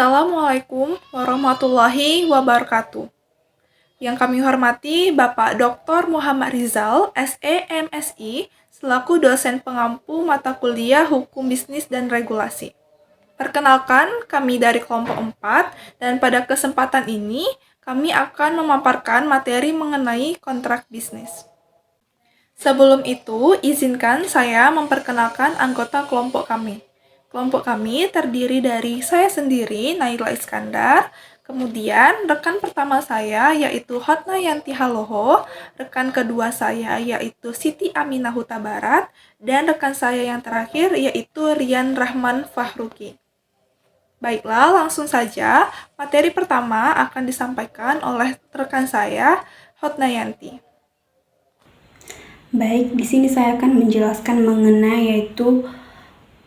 Assalamualaikum warahmatullahi wabarakatuh. Yang kami hormati Bapak Dr. Muhammad Rizal, SE MSI, selaku dosen pengampu mata kuliah Hukum Bisnis dan Regulasi. Perkenalkan, kami dari kelompok 4, dan pada kesempatan ini, kami akan memaparkan materi mengenai kontrak bisnis. Sebelum itu, izinkan saya memperkenalkan anggota kelompok kami. Kelompok kami terdiri dari saya sendiri, Naila Iskandar, kemudian rekan pertama saya yaitu Hotna Yanti Haloho, rekan kedua saya yaitu Siti Aminah Huta Barat, dan rekan saya yang terakhir yaitu Rian Rahman Fahruki. Baiklah, langsung saja, materi pertama akan disampaikan oleh rekan saya, Hotna Yanti. Baik, di sini saya akan menjelaskan mengenai yaitu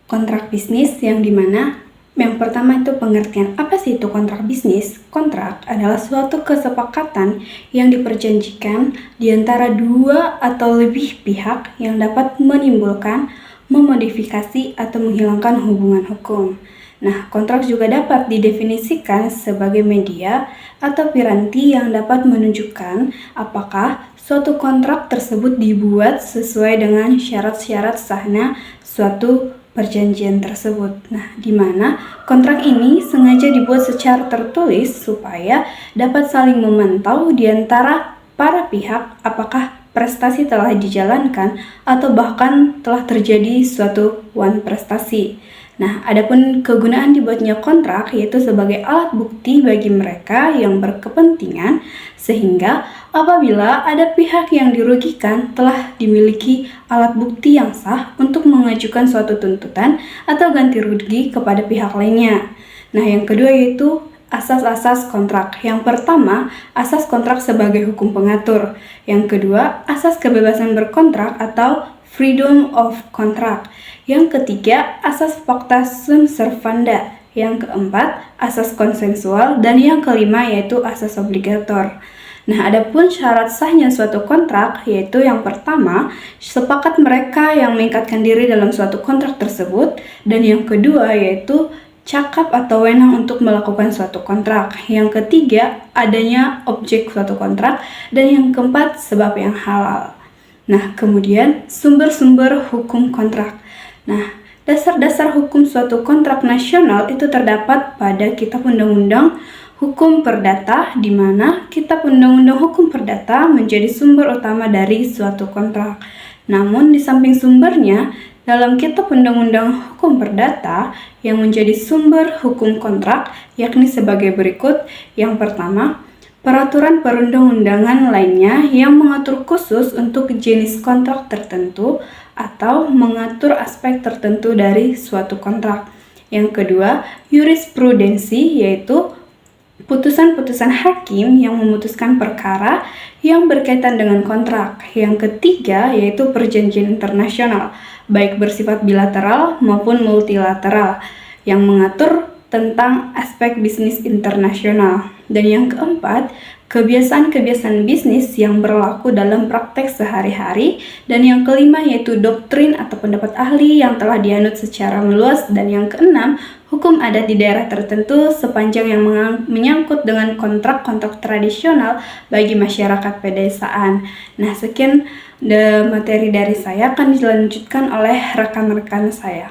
kontrak bisnis yang dimana yang pertama itu pengertian apa sih itu kontrak bisnis. Kontrak adalah suatu kesepakatan yang diperjanjikan di antara dua atau lebih pihak yang dapat menimbulkan, memodifikasi atau menghilangkan hubungan hukum. Nah, kontrak juga dapat didefinisikan sebagai media atau piranti yang dapat menunjukkan apakah suatu kontrak tersebut dibuat sesuai dengan syarat-syarat sahnya suatu perjanjian tersebut. Nah, di mana kontrak ini sengaja dibuat secara tertulis supaya dapat saling memantau di antara para pihak apakah prestasi telah dijalankan atau bahkan telah terjadi suatu prestasi. Nah, adapun kegunaan dibuatnya kontrak yaitu sebagai alat bukti bagi mereka yang berkepentingan sehingga apabila ada pihak yang dirugikan telah dimiliki alat bukti yang sah untuk mengajukan suatu tuntutan atau ganti rugi kepada pihak lainnya. Nah, yang kedua yaitu asas-asas kontrak. Yang pertama, asas kontrak sebagai hukum pengatur. Yang kedua, asas kebebasan berkontrak atau freedom of contract. Yang ketiga, asas pacta sunt servanda. Yang keempat, asas konsensual. Dan yang kelima yaitu asas obligator. Nah, adapun syarat sahnya suatu kontrak yaitu yang pertama, sepakat mereka yang mengikatkan diri dalam suatu kontrak tersebut. Dan yang kedua yaitu cakap atau wewenang untuk melakukan suatu kontrak. Yang ketiga, adanya objek suatu kontrak. Dan yang keempat, sebab yang halal. Nah, kemudian sumber-sumber hukum kontrak. Nah, dasar-dasar hukum suatu kontrak nasional itu terdapat pada Kitab Undang-Undang Hukum Perdata, di mana Kitab Undang-Undang Hukum Perdata menjadi sumber utama dari suatu kontrak. Namun, di samping sumbernya, dalam Kitab Undang-Undang Hukum Perdata yang menjadi sumber hukum kontrak, yakni sebagai berikut. Yang pertama, peraturan perundang-undangan lainnya yang mengatur khusus untuk jenis kontrak tertentu atau mengatur aspek tertentu dari suatu kontrak. Yang kedua, jurisprudensi, yaitu putusan-putusan hakim yang memutuskan perkara yang berkaitan dengan kontrak. Yang ketiga, yaitu perjanjian internasional, baik bersifat bilateral maupun multilateral, yang mengatur tentang aspek bisnis internasional. Dan yang keempat, kebiasaan-kebiasaan bisnis yang berlaku dalam praktek sehari-hari. Dan yang kelima yaitu doktrin atau pendapat ahli yang telah dianut secara meluas. Dan yang keenam, hukum adat di daerah tertentu sepanjang yang menyangkut dengan kontrak-kontrak tradisional bagi masyarakat pedesaan. Nah, sekian materi dari saya, akan dilanjutkan oleh rekan-rekan saya.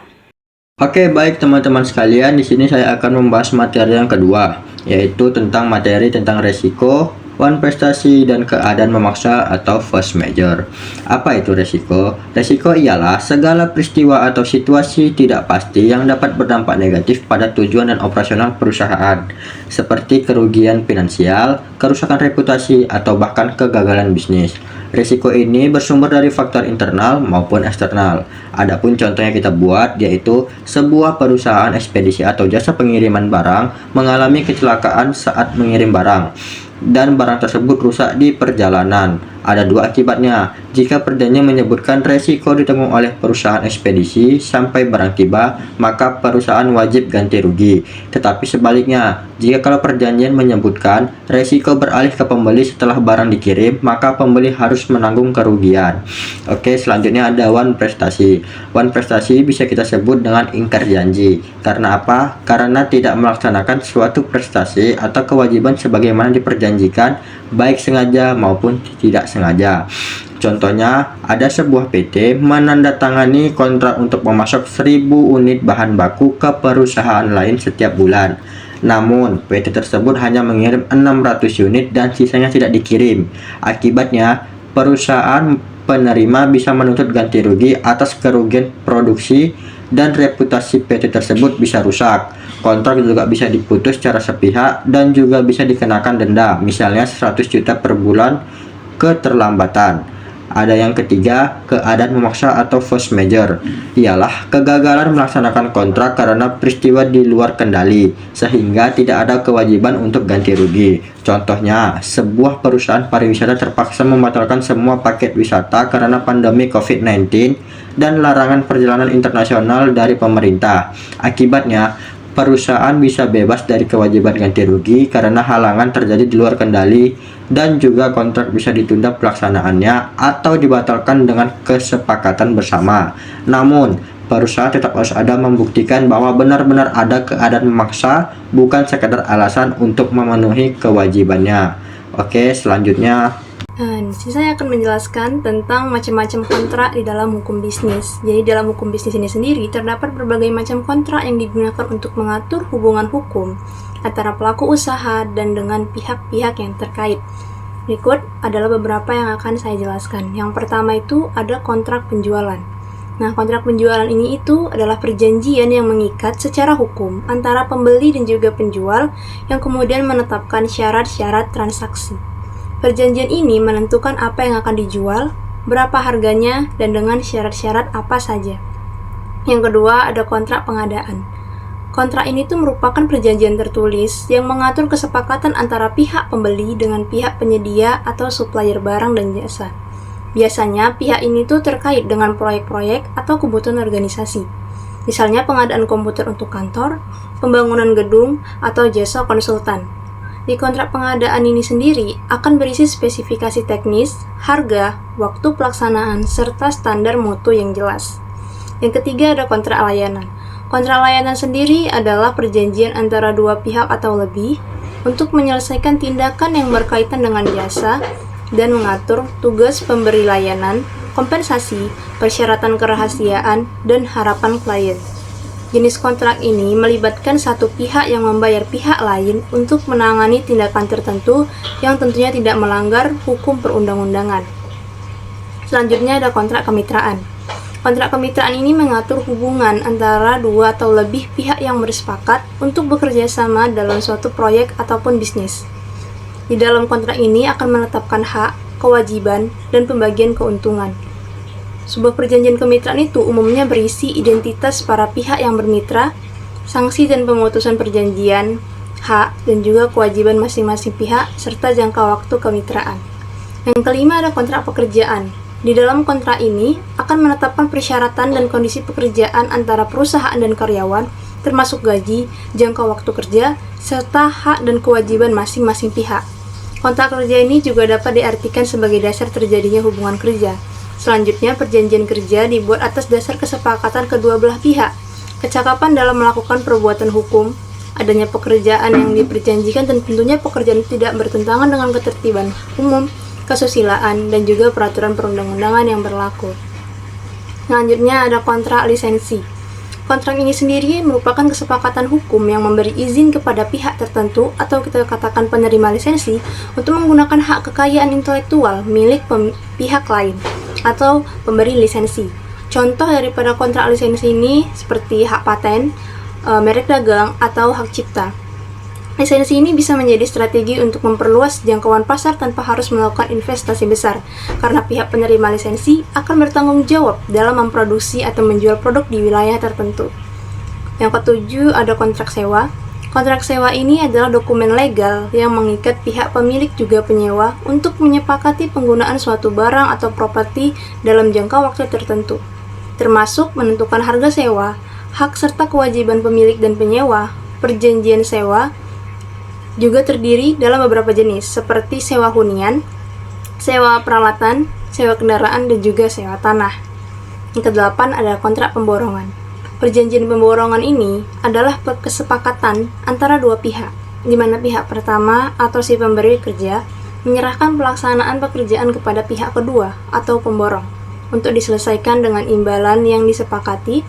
Oke, baik teman-teman sekalian, di sini saya akan membahas materi yang kedua, yaitu tentang materi tentang resiko, prestasi, dan keadaan memaksa atau force majeure. Apa itu resiko? Resiko ialah segala peristiwa atau situasi tidak pasti yang dapat berdampak negatif pada tujuan dan operasional perusahaan, seperti kerugian finansial, kerusakan reputasi, atau bahkan kegagalan bisnis. Risiko ini bersumber dari faktor internal maupun eksternal. Adapun contohnya kita buat yaitu sebuah perusahaan ekspedisi atau jasa pengiriman barang mengalami kecelakaan saat mengirim barang dan barang tersebut rusak di perjalanan. Ada dua akibatnya. Jika perjanjian menyebutkan resiko ditanggung oleh perusahaan ekspedisi sampai barang tiba, maka perusahaan wajib ganti rugi. Tetapi sebaliknya, jika kalau perjanjian menyebutkan resiko beralih ke pembeli setelah barang dikirim, maka pembeli harus menanggung kerugian. Oke, selanjutnya ada one prestasi. One prestasi bisa kita sebut dengan ingkar janji. Karena apa? Karena tidak melaksanakan suatu prestasi atau kewajiban sebagaimana diperjanjikan, baik sengaja maupun tidak sengaja. Contohnya, ada sebuah PT menandatangani kontrak untuk memasok 1000 unit bahan baku ke perusahaan lain setiap bulan. Namun, PT tersebut hanya mengirim 600 unit dan sisanya tidak dikirim. Akibatnya, perusahaan penerima bisa menuntut ganti rugi atas kerugian produksi dan reputasi PT tersebut bisa rusak. Kontrak juga bisa diputus secara sepihak dan juga bisa dikenakan denda, misalnya 100 juta per bulan keterlambatan. Ada yang ketiga, keadaan memaksa atau force majeure, ialah kegagalan melaksanakan kontrak karena peristiwa di luar kendali, sehingga tidak ada kewajiban untuk ganti rugi. Contohnya, sebuah perusahaan pariwisata terpaksa membatalkan semua paket wisata karena pandemi COVID-19 dan larangan perjalanan internasional dari pemerintah. Akibatnya, perusahaan bisa bebas dari kewajiban ganti rugi karena halangan terjadi di luar kendali, dan juga kontrak bisa ditunda pelaksanaannya atau dibatalkan dengan kesepakatan bersama. Namun, perusahaan tetap harus ada membuktikan bahwa benar-benar ada keadaan memaksa, bukan sekadar alasan untuk memenuhi kewajibannya. Oke, selanjutnya. Di sini saya akan menjelaskan tentang macam-macam kontrak di dalam hukum bisnis. Jadi dalam hukum bisnis ini sendiri terdapat berbagai macam kontrak yang digunakan untuk mengatur hubungan hukum antara pelaku usaha dan dengan pihak-pihak yang terkait. Berikut adalah beberapa yang akan saya jelaskan. Yang pertama itu ada kontrak penjualan. Nah, kontrak penjualan ini itu adalah perjanjian yang mengikat secara hukum antara pembeli dan juga penjual yang kemudian menetapkan syarat-syarat transaksi. Perjanjian ini menentukan apa yang akan dijual, berapa harganya, dan dengan syarat-syarat apa saja. Yang kedua, ada kontrak pengadaan. Kontrak ini tuh merupakan perjanjian tertulis yang mengatur kesepakatan antara pihak pembeli dengan pihak penyedia atau supplier barang dan jasa. Biasanya, pihak ini tuh terkait dengan proyek-proyek atau kebutuhan organisasi. Misalnya pengadaan komputer untuk kantor, pembangunan gedung, atau jasa konsultan. Di kontrak pengadaan ini sendiri akan berisi spesifikasi teknis, harga, waktu pelaksanaan, serta standar mutu yang jelas. Yang ketiga ada kontrak layanan. Kontrak layanan sendiri adalah perjanjian antara dua pihak atau lebih untuk menyelesaikan tindakan yang berkaitan dengan jasa dan mengatur tugas pemberi layanan, kompensasi, persyaratan kerahasiaan, dan harapan klien. Jenis kontrak ini melibatkan satu pihak yang membayar pihak lain untuk menangani tindakan tertentu yang tentunya tidak melanggar hukum perundang-undangan. Selanjutnya ada kontrak kemitraan. Kontrak kemitraan ini mengatur hubungan antara dua atau lebih pihak yang bersepakat untuk bekerja sama dalam suatu proyek ataupun bisnis. Di dalam kontrak ini akan menetapkan hak, kewajiban, dan pembagian keuntungan. Sebuah perjanjian kemitraan itu umumnya berisi identitas para pihak yang bermitra, sanksi dan pemutusan perjanjian, hak, dan juga kewajiban masing-masing pihak, serta jangka waktu kemitraan. Yang kelima ada kontrak pekerjaan. Di dalam kontrak ini akan menetapkan persyaratan dan kondisi pekerjaan antara perusahaan dan karyawan, termasuk gaji, jangka waktu kerja, serta hak dan kewajiban masing-masing pihak. Kontrak kerja ini juga dapat diartikan sebagai dasar terjadinya hubungan kerja. Selanjutnya, perjanjian kerja dibuat atas dasar kesepakatan kedua belah pihak, kecakapan dalam melakukan perbuatan hukum, adanya pekerjaan yang diperjanjikan, dan tentunya pekerjaan tidak bertentangan dengan ketertiban umum, kesusilaan, dan juga peraturan perundang-undangan yang berlaku. Selanjutnya ada kontrak lisensi. Kontrak ini sendiri merupakan kesepakatan hukum yang memberi izin kepada pihak tertentu atau kita katakan penerima lisensi untuk menggunakan hak kekayaan intelektual milik pihak lain atau pemberi lisensi. Contoh daripada kontrak lisensi ini seperti hak paten, merek dagang, atau hak cipta. Lisensi ini bisa menjadi strategi untuk memperluas jangkauan pasar tanpa harus melakukan investasi besar, karena pihak penerima lisensi akan bertanggung jawab dalam memproduksi atau menjual produk di wilayah tertentu. Yang ketujuh ada kontrak sewa. Kontrak sewa ini adalah dokumen legal yang mengikat pihak pemilik juga penyewa untuk menyepakati penggunaan suatu barang atau properti dalam jangka waktu tertentu, termasuk menentukan harga sewa, hak serta kewajiban pemilik dan penyewa. Perjanjian sewa juga terdiri dalam beberapa jenis, seperti sewa hunian, sewa peralatan, sewa kendaraan, dan juga sewa tanah. Yang kedelapan adalah kontrak pemborongan. Perjanjian pemborongan ini adalah kesepakatan antara dua pihak, di mana pihak pertama atau si pemberi kerja menyerahkan pelaksanaan pekerjaan kepada pihak kedua atau pemborong untuk diselesaikan dengan imbalan yang disepakati.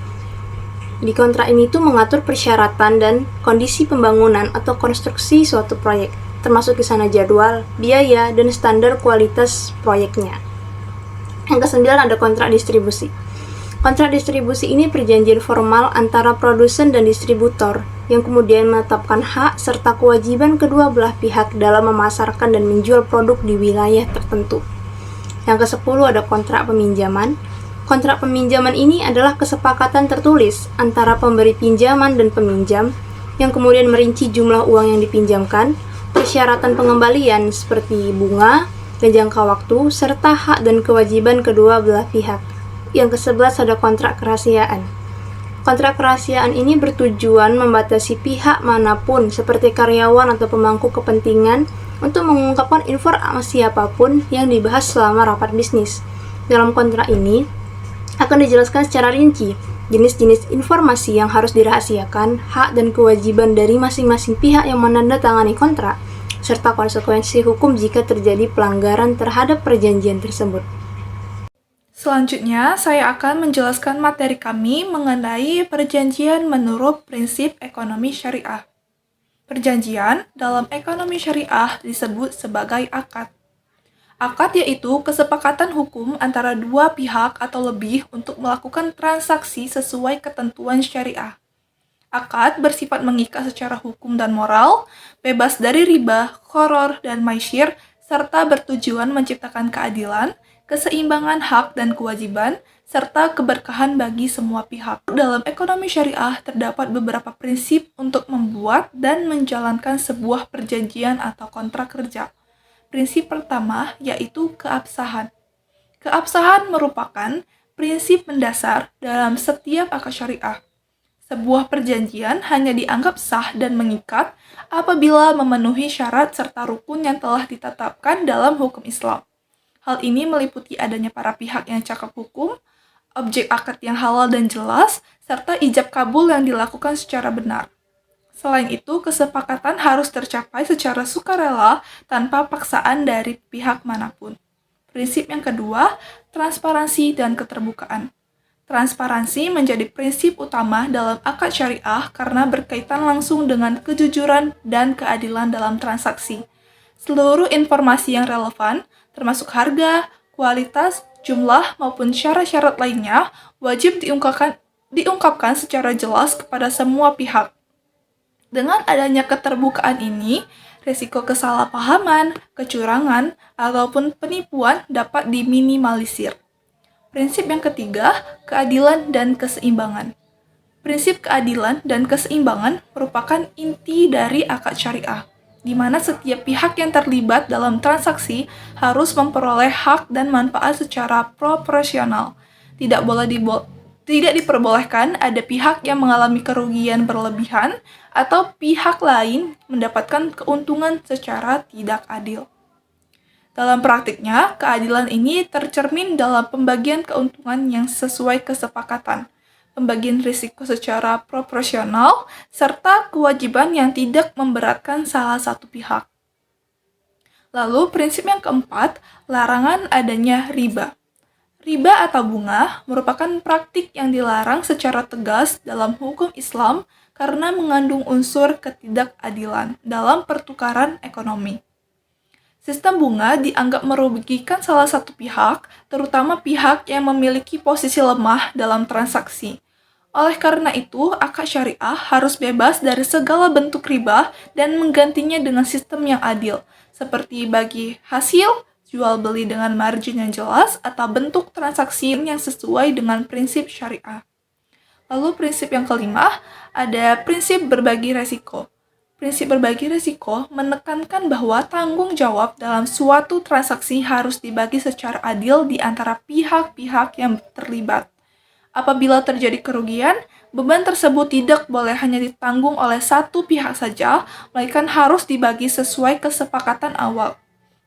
Di kontrak ini tuh mengatur persyaratan dan kondisi pembangunan atau konstruksi suatu proyek, termasuk di sana jadwal, biaya, dan standar kualitas proyeknya. Yang kesembilan ada kontrak distribusi. Kontrak distribusi ini perjanjian formal antara produsen dan distributor yang kemudian menetapkan hak serta kewajiban kedua belah pihak dalam memasarkan dan menjual produk di wilayah tertentu. Yang ke-10 ada kontrak peminjaman. Kontrak peminjaman ini adalah kesepakatan tertulis antara pemberi pinjaman dan peminjam yang kemudian merinci jumlah uang yang dipinjamkan, persyaratan pengembalian seperti bunga dan jangka waktu, serta hak dan kewajiban kedua belah pihak. Yang ke-11 ada kontrak kerahasiaan. Kontrak kerahasiaan ini bertujuan membatasi pihak manapun seperti karyawan atau pemangku kepentingan untuk mengungkapkan informasi apapun yang dibahas selama rapat bisnis. Dalam kontrak ini akan dijelaskan secara rinci jenis-jenis informasi yang harus dirahasiakan, hak dan kewajiban dari masing-masing pihak yang menandatangani kontrak, serta konsekuensi hukum jika terjadi pelanggaran terhadap perjanjian tersebut. Selanjutnya, saya akan menjelaskan materi kami mengenai perjanjian menurut prinsip ekonomi syariah. Perjanjian dalam ekonomi syariah disebut sebagai akad. Akad yaitu kesepakatan hukum antara dua pihak atau lebih untuk melakukan transaksi sesuai ketentuan syariah. Akad bersifat mengikat secara hukum dan moral, bebas dari riba, gharar, dan maisir, serta bertujuan menciptakan keadilan, keseimbangan hak dan kewajiban, serta keberkahan bagi semua pihak. Dalam ekonomi syariah terdapat beberapa prinsip untuk membuat dan menjalankan sebuah perjanjian atau kontrak kerja. Prinsip pertama yaitu keabsahan. Keabsahan merupakan prinsip mendasar dalam setiap akad syariah. Sebuah perjanjian hanya dianggap sah dan mengikat apabila memenuhi syarat serta rukun yang telah ditetapkan dalam hukum Islam. Hal ini meliputi adanya para pihak yang cakap hukum, objek akad yang halal dan jelas, serta ijab kabul yang dilakukan secara benar. Selain itu, kesepakatan harus tercapai secara sukarela tanpa paksaan dari pihak manapun. Prinsip yang kedua, transparansi dan keterbukaan. Transparansi menjadi prinsip utama dalam akad syariah karena berkaitan langsung dengan kejujuran dan keadilan dalam transaksi. Seluruh informasi yang relevan, termasuk harga, kualitas, jumlah, maupun syarat-syarat lainnya, wajib diungkapkan secara jelas kepada semua pihak. Dengan adanya keterbukaan ini, risiko kesalahpahaman, kecurangan, ataupun penipuan dapat diminimalisir. Prinsip yang ketiga, keadilan dan keseimbangan. Prinsip keadilan dan keseimbangan merupakan inti dari akad syariah, di mana setiap pihak yang terlibat dalam transaksi harus memperoleh hak dan manfaat secara proporsional. Tidak diperbolehkan ada pihak yang mengalami kerugian berlebihan atau pihak lain mendapatkan keuntungan secara tidak adil. Dalam praktiknya, keadilan ini tercermin dalam pembagian keuntungan yang sesuai kesepakatan, pembagian risiko secara proporsional, serta kewajiban yang tidak memberatkan salah satu pihak. Lalu, prinsip yang keempat, larangan adanya riba. Riba atau bunga merupakan praktik yang dilarang secara tegas dalam hukum Islam karena mengandung unsur ketidakadilan dalam pertukaran ekonomi. Sistem bunga dianggap merugikan salah satu pihak, terutama pihak yang memiliki posisi lemah dalam transaksi. Oleh karena itu, akad syariah harus bebas dari segala bentuk riba dan menggantinya dengan sistem yang adil, seperti bagi hasil, jual beli dengan margin yang jelas, atau bentuk transaksi yang sesuai dengan prinsip syariah. Lalu prinsip yang kelima, ada prinsip berbagi resiko. Prinsip berbagi risiko menekankan bahwa tanggung jawab dalam suatu transaksi harus dibagi secara adil di antara pihak-pihak yang terlibat. Apabila terjadi kerugian, beban tersebut tidak boleh hanya ditanggung oleh satu pihak saja, melainkan harus dibagi sesuai kesepakatan awal.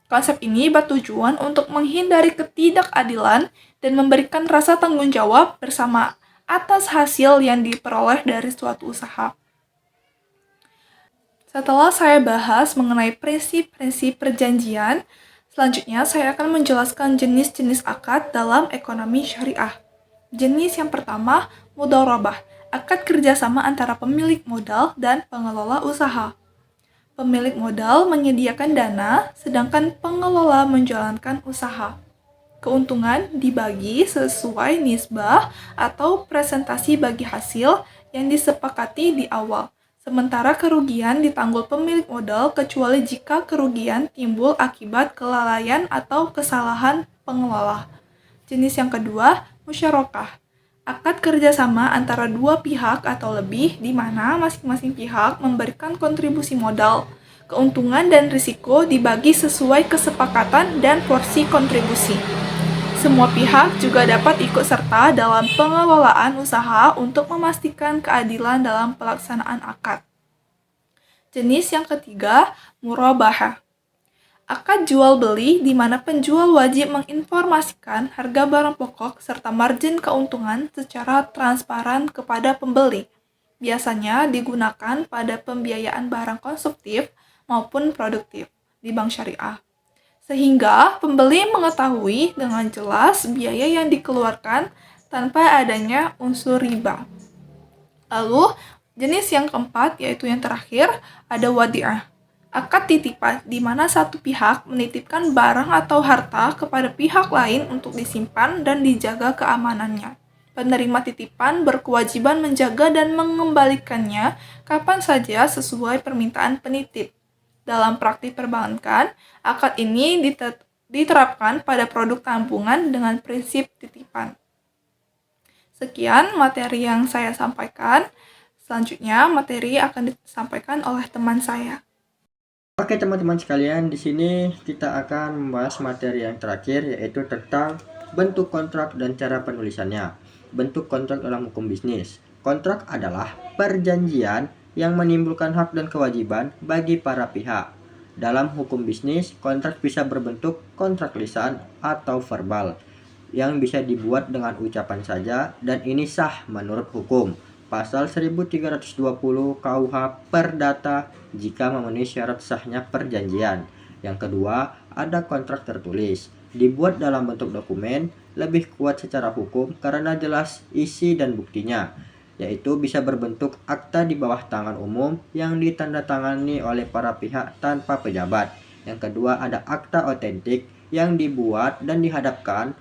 Konsep ini bertujuan untuk menghindari ketidakadilan dan memberikan rasa tanggung jawab bersama atas hasil yang diperoleh dari suatu usaha. Setelah saya bahas mengenai prinsip-prinsip perjanjian, selanjutnya saya akan menjelaskan jenis-jenis akad dalam ekonomi syariah. Jenis yang pertama, mudharabah, akad kerjasama antara pemilik modal dan pengelola usaha. Pemilik modal menyediakan dana, sedangkan pengelola menjalankan usaha. Keuntungan dibagi sesuai nisbah atau presentasi bagi hasil yang disepakati di awal. Sementara kerugian ditanggung pemilik modal kecuali jika kerugian timbul akibat kelalaian atau kesalahan pengelola. Jenis yang kedua, musyarakah. Akad kerjasama antara dua pihak atau lebih di mana masing-masing pihak memberikan kontribusi modal. Keuntungan dan risiko dibagi sesuai kesepakatan dan porsi kontribusi. Semua pihak juga dapat ikut serta dalam pengelolaan usaha untuk memastikan keadilan dalam pelaksanaan akad. Jenis yang ketiga, murabahah. Akad jual beli di mana penjual wajib menginformasikan harga barang pokok serta margin keuntungan secara transparan kepada pembeli. Biasanya digunakan pada pembiayaan barang konsumtif maupun produktif di bank syariah. Sehingga pembeli mengetahui dengan jelas biaya yang dikeluarkan tanpa adanya unsur riba. Lalu, jenis yang keempat, yaitu yang terakhir, ada wadi'ah. Akad titipan, di mana satu pihak menitipkan barang atau harta kepada pihak lain untuk disimpan dan dijaga keamanannya. Penerima titipan berkewajiban menjaga dan mengembalikannya kapan saja sesuai permintaan penitip. Dalam praktik perbankan, akad ini diterapkan pada produk tabungan dengan prinsip titipan. Sekian materi yang saya sampaikan. Selanjutnya, materi akan disampaikan oleh teman saya. Oke teman-teman sekalian, di sini kita akan membahas materi yang terakhir, yaitu tentang bentuk kontrak dan cara penulisannya. Bentuk kontrak dalam hukum bisnis. Kontrak adalah perjanjian yang menimbulkan hak dan kewajiban bagi para pihak. Dalam hukum bisnis, kontrak bisa berbentuk kontrak lisan atau verbal, yang bisa dibuat dengan ucapan saja dan ini sah menurut hukum. Pasal 1320 KUH Perdata jika memenuhi syarat sahnya perjanjian. Yang kedua, ada kontrak tertulis. Dibuat dalam bentuk dokumen, lebih kuat secara hukum karena jelas isi dan buktinya, yaitu bisa berbentuk akta di bawah tangan umum yang ditandatangani oleh para pihak tanpa pejabat. Yang kedua, ada akta otentik yang dibuat dan dihadapkan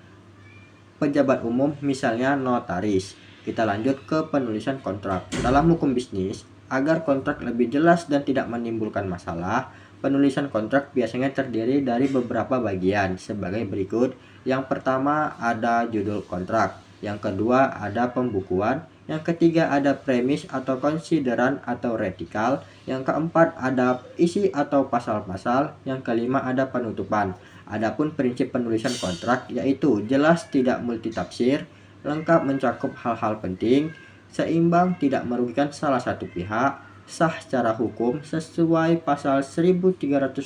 pejabat umum, misalnya notaris. Kita lanjut ke penulisan kontrak. Dalam hukum bisnis, agar kontrak lebih jelas dan tidak menimbulkan masalah, penulisan kontrak biasanya terdiri dari beberapa bagian sebagai berikut. Yang pertama ada judul kontrak, yang kedua ada pembukuan, yang ketiga ada premis atau konsideran atau retikal, yang keempat ada isi atau pasal-pasal, yang kelima ada penutupan. Adapun prinsip penulisan kontrak yaitu jelas, tidak multitafsir, lengkap mencakup hal-hal penting, seimbang, tidak merugikan salah satu pihak, sah secara hukum sesuai pasal 1320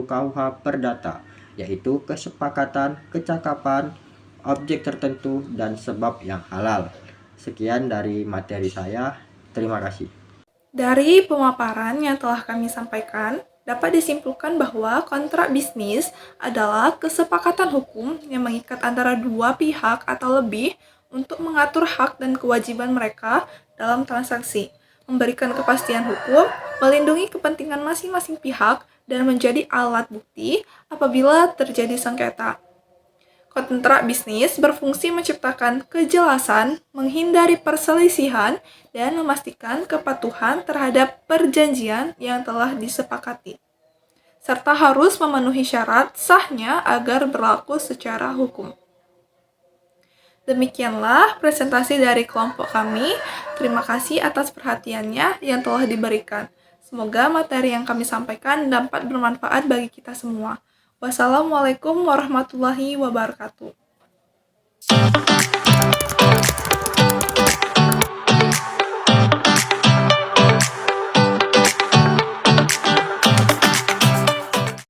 KUH Perdata, yaitu kesepakatan, kecakapan, objek tertentu, dan sebab yang halal. Sekian dari materi saya. Terima kasih. Dari pemaparan yang telah kami sampaikan, dapat disimpulkan bahwa kontrak bisnis adalah kesepakatan hukum yang mengikat antara dua pihak atau lebih untuk mengatur hak dan kewajiban mereka dalam transaksi, memberikan kepastian hukum, melindungi kepentingan masing-masing pihak, dan menjadi alat bukti apabila terjadi sengketa. Kontrak bisnis berfungsi menciptakan kejelasan, menghindari perselisihan, dan memastikan kepatuhan terhadap perjanjian yang telah disepakati, serta harus memenuhi syarat sahnya agar berlaku secara hukum. Demikianlah presentasi dari kelompok kami. Terima kasih atas perhatiannya yang telah diberikan. Semoga materi yang kami sampaikan dapat bermanfaat bagi kita semua. Wassalamualaikum warahmatullahi wabarakatuh.